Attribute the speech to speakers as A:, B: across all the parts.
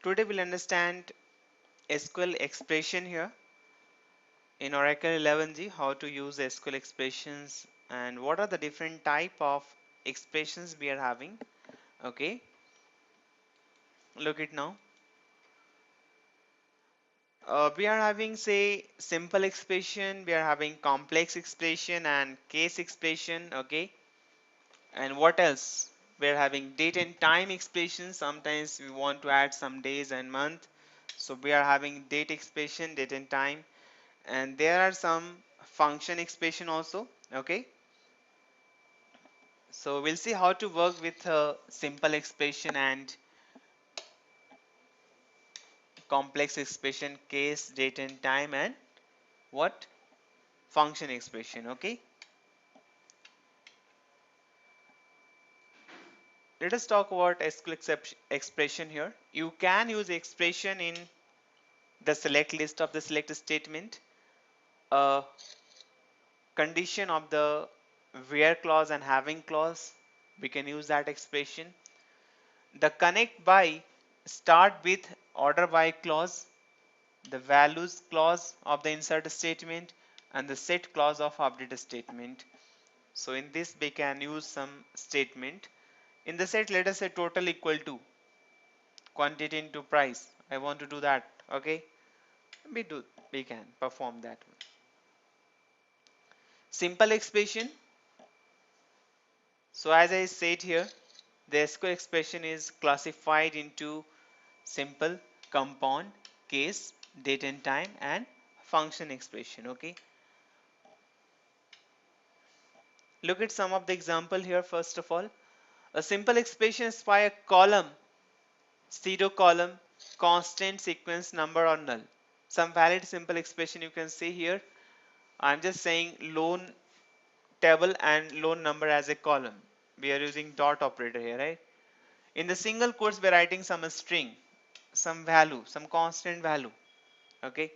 A: Today we'll understand SQL expression here in Oracle 11G, how to use SQL expressions and what are the different type of expressions we are having. Okay, look it now. We are having say simple expression, we are having complex expression and case expression. Okay, and what else? We are having date and time expression. Sometimes we want to add some days and month, so we are having date expression, date and time, and there are some function expression also. Okay, so we'll see how to work with a simple expression and complex expression, case, date and time, and what function expression. Okay, let us talk about SQL expression here. You can use expression in the select list of the select statement, a condition of the where clause and having clause. We can use that expression. The connect by start with order by clause, the values clause of the insert statement, and the set clause of update statement. So in this we can use some statement. In the set, let us say total equal to quantity into price. I want to do that. Okay, we can perform that one. Simple expression. So as I said here, the SQL expression is classified into simple, compound, case, date and time, and function expression. Okay, look at some of the example here. First of all, a simple expression is by a column, SEDO column, constant, sequence, number, or null. Some valid simple expression you can see here. I'm just saying loan table and loan number as a column. We are using dot operator here, right? In the single quotes we're writing some string, some value, some constant value. Okay,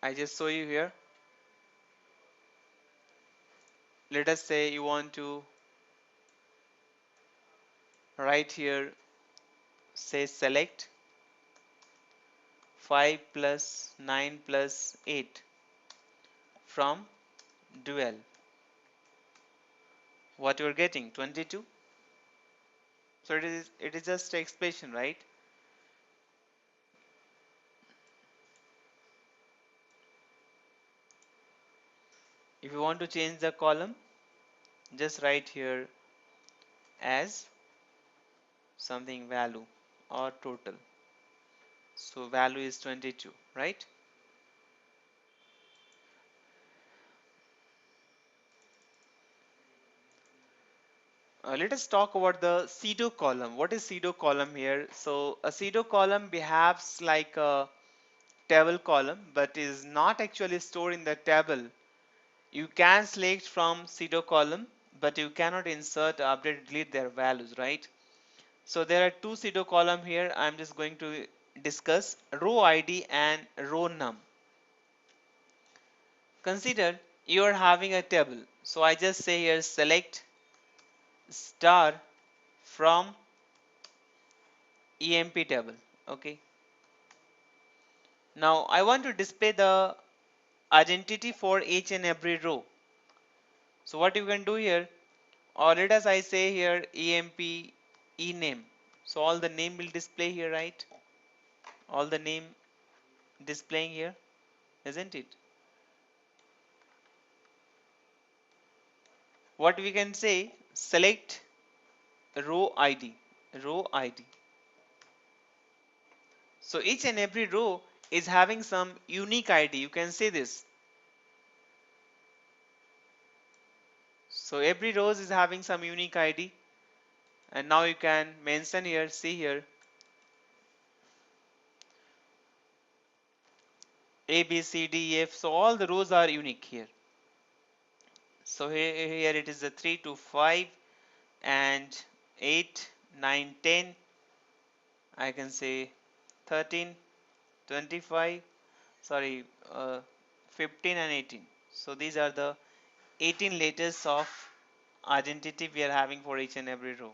A: I just show you here. Let us say you want to write here, say select 5 plus 9 plus 8 from dual. What you're getting? 22. So it is just an expression, right? If you want to change the column, just write here as something value or total. So value is 22, right? Let us talk about the SEDO column. What is SEDO column here? So a SEDO column behaves like a table column, but is not actually stored in the table. You can select from SEDO column, but you cannot insert, update, delete their values, right? So there are two SEDO column here. I'm just going to discuss row ID and row num. Consider you are having a table. So I just say here select star from EMP table. Okay. Now I want to display the identity for each and every row. So what you can do here, or let us I say here EMP ename. So all the name will display here, right? All the name displaying here, isn't it? What we can say, select row ID, row ID. So each and every row is having some unique ID. You can see this. So every row is having some unique ID. And now you can mention here, see here, A, B, C, D, E, F. So all the rows are unique here. So here it is the 3 to 5 and 8, 9, 10. I can say 13, 25, sorry, 15 and 18. So these are the 18 letters of identity we are having for each and every row.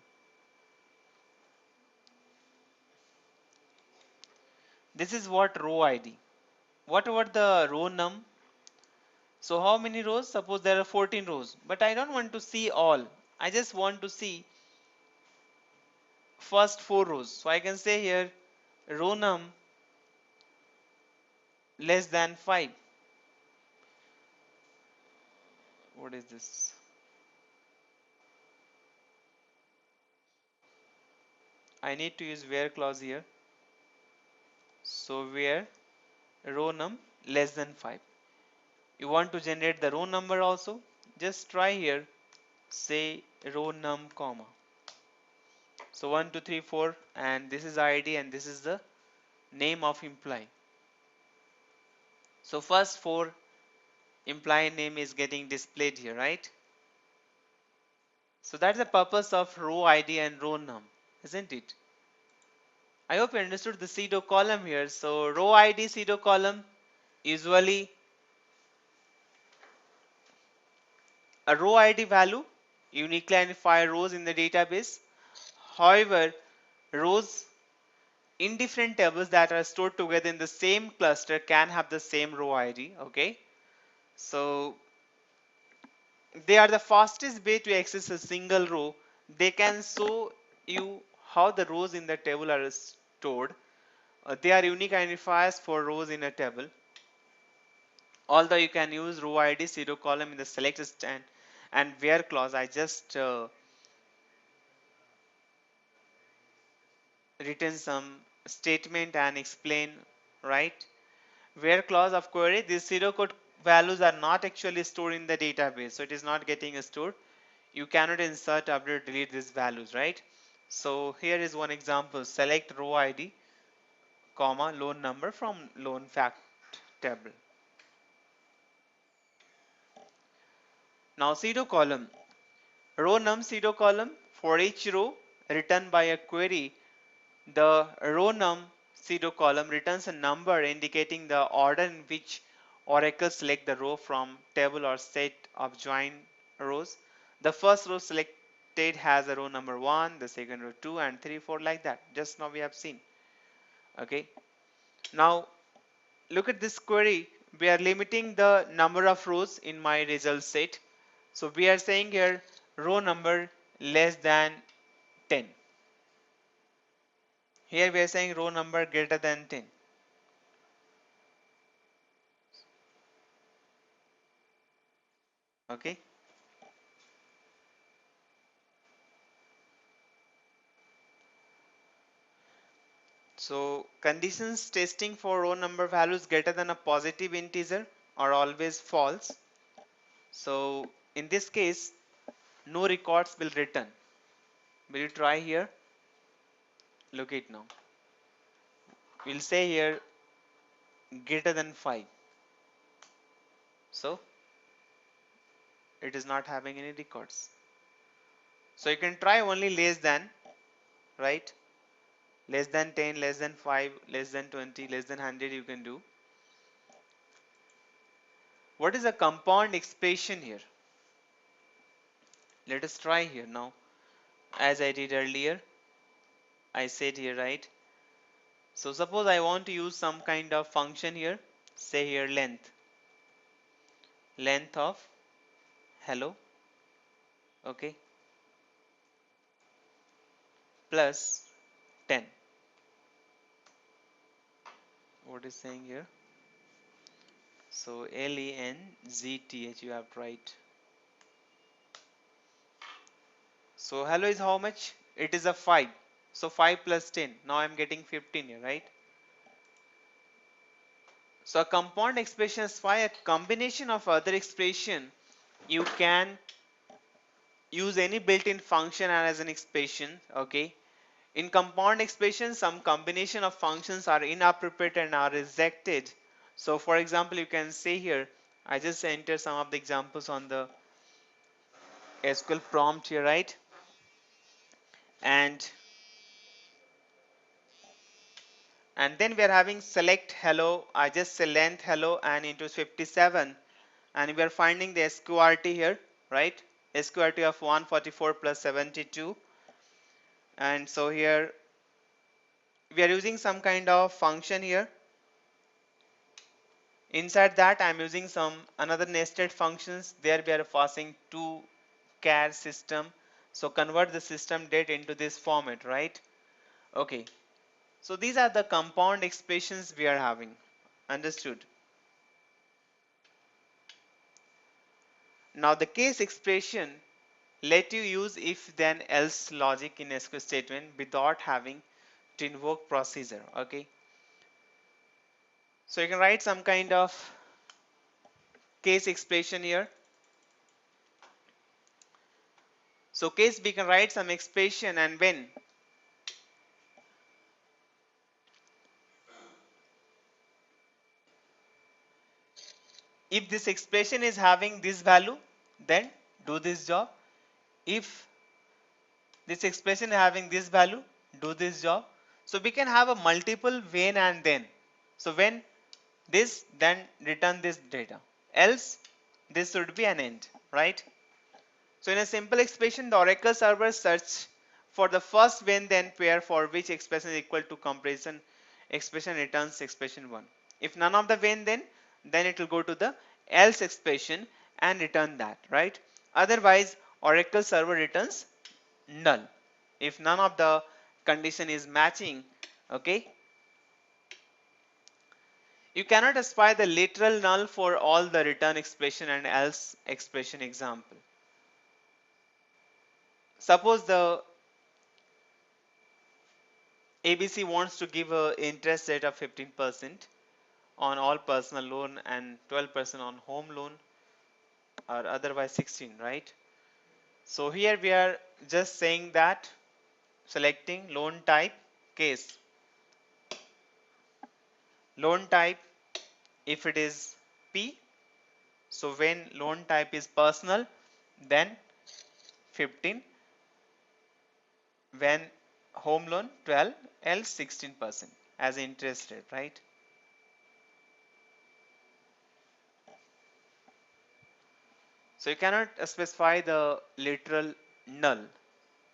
A: This is what row ID. What about the row num? So how many rows? Suppose there are 14 rows, but I don't want to see all. I just want to see first 4 rows. So I can say here row num less than 5. What is this? I need to use where clause here. So where row num less than 5. You want to generate the row number also? Just try here. Say row num comma. So 1, 2, 3, 4, and this is ID and this is the name of employee. So first 4 employee name is getting displayed here, right? So that's the purpose of row ID and row num, isn't it? I hope you understood the SEDO column here. So row ID SEDO column, usually a row ID value uniquely identify rows in the database. However, rows in different tables that are stored together in the same cluster can have the same row ID. Okay, so they are the fastest way to access a single row. They can show you how the rows in the table are stored. They are unique identifiers for rows in a table. Although you can use row ID SEDO column in the select stand and where clause, I just written some statement and explain, right? Where clause of query, these pseudocode values are not actually stored in the database, so it is not getting stored. You cannot insert, update, delete these values, right? So here is one example. Select row ID comma loan number from loan fact table. Now SEDO column, row num SEDO column, for each row written by a query, the row num SEDO column returns a number indicating the order in which Oracle select the row from table or set of join rows. The first row selected has a row number 1, the second row 2 and 3, 4 like that. Just now we have seen. Okay. Now look at this query. We are limiting the number of rows in my result set. So we are saying here row number less than 10. Here we are saying row number greater than 10. Okay. So conditions testing for row number values greater than a positive integer are always false. So in this case, no records will return. Will you try here? Look it now. We'll say here greater than 5. So it is not having any records. So you can try only less than, right? Less than 10, less than 5, less than 20, less than 100 you can do. What is a compound expression here? Let us try here now. As I did earlier, I said here, right? So suppose I want to use some kind of function here, say here length of hello, okay, plus 10. What is saying here? So length you have to write. So hello is how much? It is a 5. So 5 plus 10. Now I'm getting 15 here, right? So a compound expression is 5, a combination of other expression. You can use any built-in function as an expression, okay? In compound expressions, some combination of functions are inappropriate and are rejected. So for example, you can say here, I just enter some of the examples on the SQL prompt here, right? And then we are having select hello. I just say length hello and into 57. and we are finding the SQRT here, right? SQRT of 144 plus 72, and so here we are using some kind of function here. Inside that I'm using some another nested functions. There we are passing to char system. So convert the system date into this format, right? Okay. So these are the compound expressions we are having. Understood? Now the case expression let you use if then else logic in SQL statement without having to invoke procedure. Okay. So you can write some kind of case expression here. So case we can write some expression, and when if this expression is having this value, then do this job. If this expression is having this value, do this job. So we can have a multiple when and then. So when this, then return this data. Else this should be an end, right? So in a simple expression, the Oracle server search for the first when then pair for which expression is equal to comparison expression returns expression 1. If none of the when then it will go to the else expression and return that, right? Otherwise Oracle server returns null if none of the condition is matching. Okay, you cannot specify the literal null for all the return expression and else expression. Example, suppose the ABC wants to give a interest rate of 15% on all personal loan and 12% on home loan, or otherwise 16, right? So here we are just saying that selecting loan type case. Loan type, if it is P, so when loan type is personal, then 15, when home loan 12, else 16% as interest rate, right? So you cannot specify the literal null.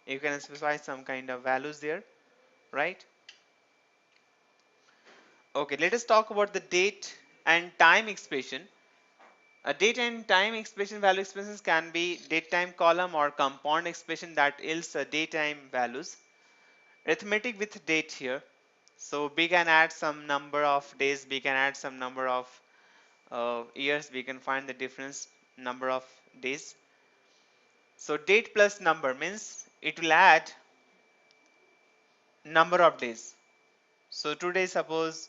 A: You can specify some kind of values there, right? Okay, let us talk about the date and time expression. A date and time expression value expressions can be date time column or compound expression that yields a date time values. Arithmetic with date here. So we can add some number of days, we can add some number of years, we can find the difference number of days. So date plus number means it will add number of days. So today suppose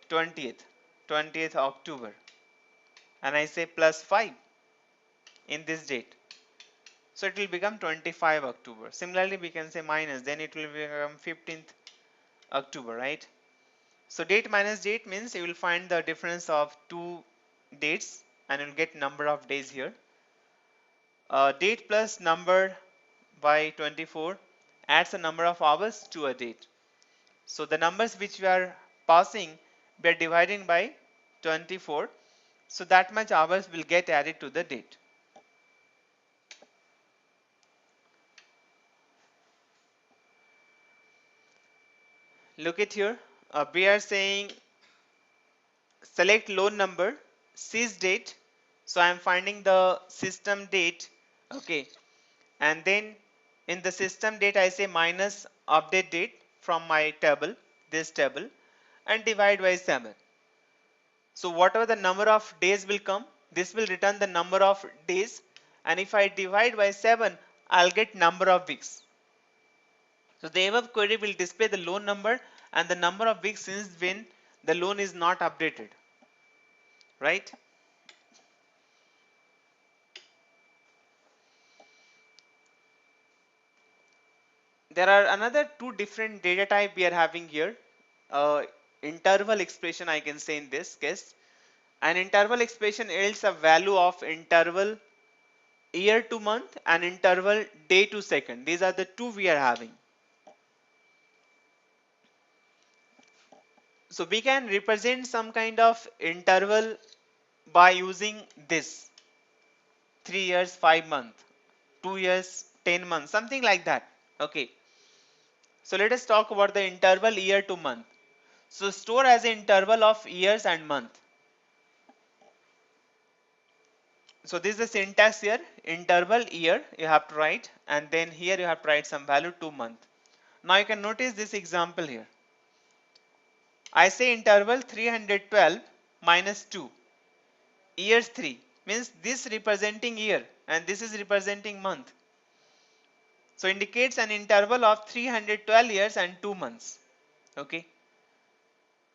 A: 20th October, and I say plus 5 in this date, so it will become 25 October. Similarly we can say minus, then it will become 15th October, right? So date minus date means you will find the difference of two dates and you'll get number of days here. Date plus number by 24 adds a number of hours to a date. So the numbers which we are passing, we are dividing by 24, so that much hours will get added to the date. Look at here, we are saying select loan number, sys date, so I am finding the system date. Okay, and then in the system date I say minus update date from my table, this table, and divide by 7. So whatever the number of days will come, this will return the number of days, and if I divide by 7, I'll get number of weeks. So the above query will display the loan number and the number of weeks since when the loan is not updated, right? There are another two different data type we are having here. Interval expression I can say in this case. An interval expression yields a value of interval year to month and interval day to second. These are the two we are having. So we can represent some kind of interval by using this 3 years 5 months, 2 years 10 months, something like that. Okay, so let us talk about the interval year to month. So store as an interval of years and month. So this is the syntax here, interval year you have to write, and then here you have to write some value to month. Now you can notice this example here. I say interval 312 minus 2, years 3, means this representing year and this is representing month. So indicates an interval of 312 years and 2 months. Okay.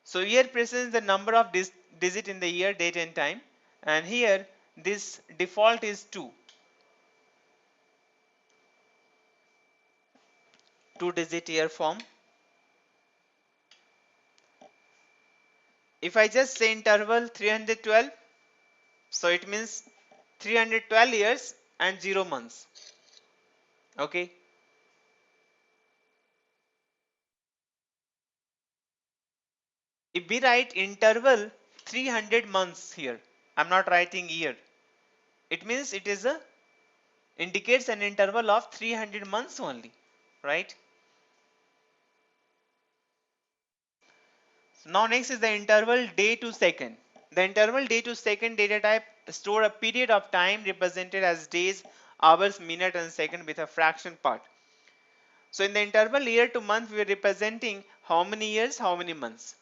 A: So year presents the number of digit in the year, date and time, and here this default is 2. 2-digit year form. If I just say interval 312, so it means 312 years and 0 months. Okay. If we write interval 300 months here, I'm not writing year. It means it is a indicates an interval of 300 months only, right? So now next is the interval day to second. The interval day to second data type store a period of time represented as days, hours, minute and second with a fraction part. So in the interval year to month we are representing how many years, how many months.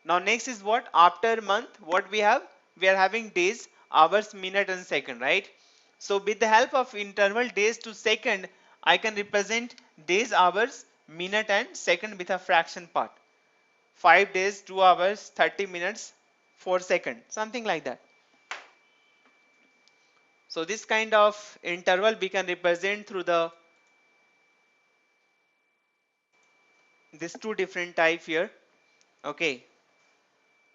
A: Now next is what? After month, what we have? We are having days, hours, minute and second, right? So with the help of interval days to second, I can represent days, hours, minute and second with a fraction part. 5 days, 2 hours, 30 minutes, 4 seconds, something like that. So this kind of interval we can represent through the these two different type here. Okay.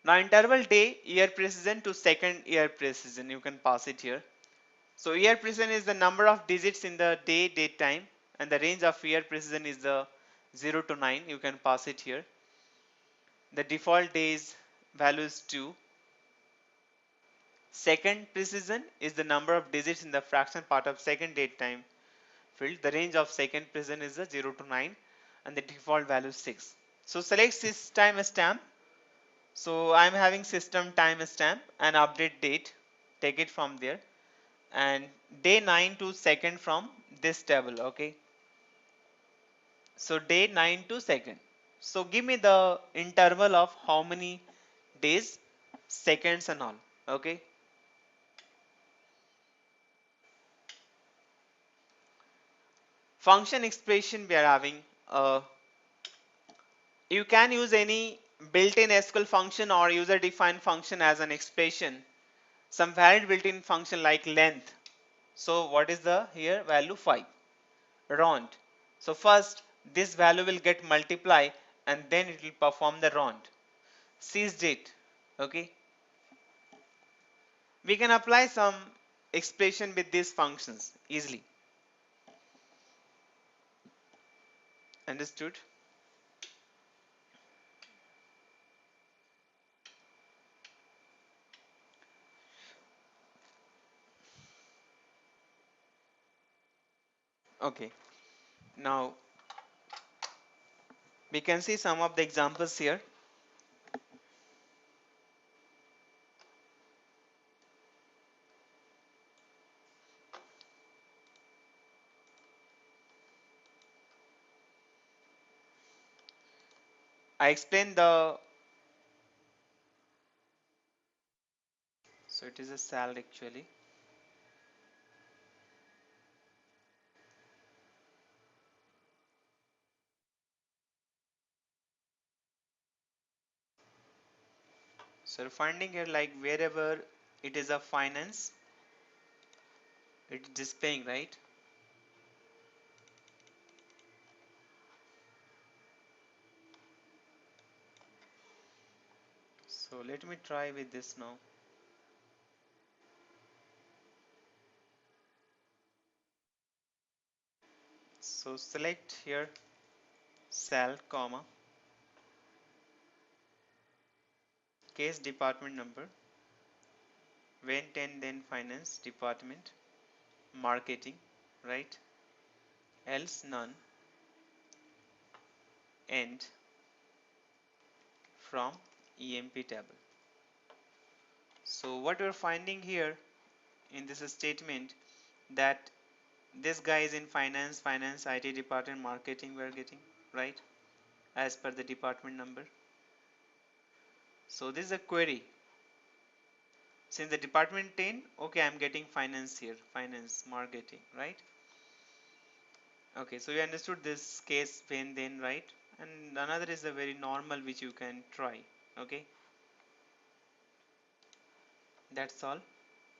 A: Now interval day, year precision to second year precision, you can pass it here. So year precision is the number of digits in the day, date, time, and the range of year precision is the 0 to 9. You can pass it here. The default days value is 2. Second precision is the number of digits in the fraction part of second date time field. The range of second precision is the 0 to 9, and the default value is 6. So select system stamp. So I'm having system time stamp and update date. Take it from there. And day 9 to second from this table. Okay, so day 9 to second. So give me the interval of how many days, seconds and all. Okay, function expression we are having. You can use any built-in SQL function or user defined function as an expression. Some valid built-in function like length. So what is the here value? 5. Round. So first this value will get multiply and then it will perform the round. Seize date. Okay, we can apply some expression with these functions easily. Understood? Okay, now we can see some of the examples here. I explained the, so it is a cell actually. So finding here like wherever it is a finance, it's displaying, right? So let me try with this now. So select here cell comma case department number. when 10 then finance department marketing, right? Else none, end from EMP table. So what we're finding here in this statement, that this guy is in finance, IT department, marketing we are getting, right, as per the department number. So this is a query. Since the department 10, okay, I'm getting finance here, finance, marketing, right? Okay, so you understood this case when then, right? And another is a very normal which you can try. Okay, that's all.